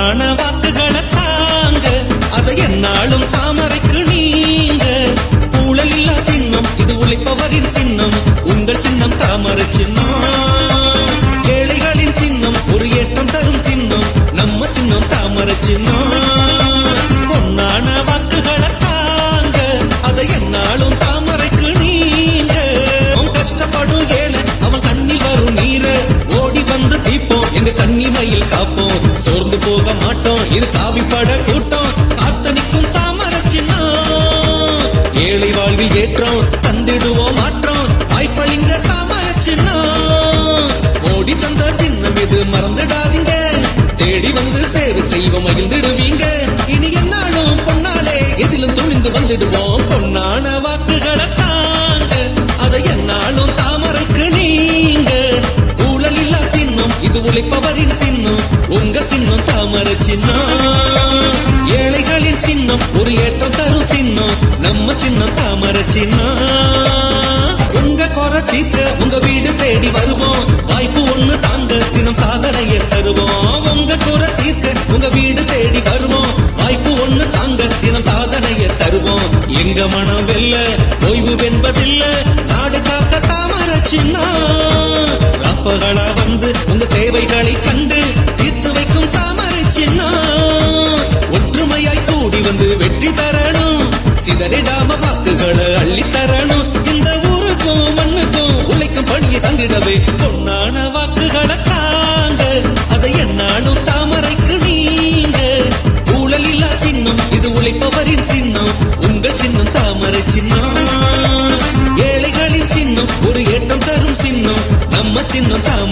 பொன்னான வாக்குகளை தாங்க, அதை என்னாலும் தாமரைக்கு நீங்க. ஊழல் இல்லா சின்னம் இது உழைப்பவரின் சின்னம், உங்கள் சின்னம் தாமரை சின்னம். ஏழைகளின் சின்னம் ஒரு ஏற்றம் தரும் சின்னம், நம்ம சின்னம் தாமரை சின்னம். பொன்னான வாக்குகளை தாங்க, அதை என்னாலும் தாமரைக்கு நீங்க. கஷ்டப்படும் ஏழை அவன் கண்ணி வரும் நீர ஓடி வந்து தீப்போம், எங்க கண்ணி மயில் காப்போம். சோர்ந்து போக மாட்டோம், இது காவிப்பட கூட்டம், காத்தனிக்கும் தாமரை சின்னம். ஏழை வாழ்வில் ஏற்றம் தந்திடுவோம் மாற்றம், வாய்ப்பளிங்க தாமரை சின்னம். ஓடி தந்த சின்னம் இது மறந்துடாதீங்க, தேடி வந்து சேவை செய்வோம் மகிழ்ந்திடுவீங்க. இனி என்னாலும் பொன்னாலே எதிலும் துணிந்து வந்துடுவோம். பொன்னான வாக்குகளை தாங்க, அதை என்னாலும் தாமரைக்கு நீங்க. ஊழல் இல்லா சின்னம் இது உழைப்பவரின் சின்னம், உங்க சின்னம் தாமரை சின்னம். ஏழைகளின் சின்னம் ஒரு ஏற்றம் தரும் சின்னம், நம்ம சின்னம் தாமரை சின்னம். உங்க குறை தீர்க்க உங்க வீடு தேடி வருவோம், வாய்ப்பு ஒண்ணு தாங்க தினம் சாதனையை தருவோம். உங்க குறை தீர்க்க உங்க வீடு தேடி வருவோம், வாய்ப்பு ஒண்ணு தாங்க தினம் சாதனையை தருவோம். எங்க மனம் வெல்ல ஓய்வு வென்பதில்ல, நாடு காக்க தாமரை சின்னம். ராப்பகளா வந்து உங்க தேவைகளை கண்டு தீர்த்து வைக்கும் தாமரை சின்னம். ஒற்றுமையாய் கூடி வந்து வெற்றி தரணும், சிதறிடாம வாக்குகளை அள்ளி தரணும். இந்த ஊருக்கும் மண்ணுக்கும் உழைக்கும் பணியை தந்திடவே பொன்னான வாக்குகளை தாங்க, அதை என்னாலும் தாமரைக்கு நீங்க. ஊழல் இல்லா சின்னம் இது உழைப்பவரின் சின்னம், உங்கள் சின்னம் தாமரை சின்னம். ஏழைகளின் சின்னம் ஒரு ஏற்றம் தரும் சின்னம், நம்ம சின்னம் தாமரை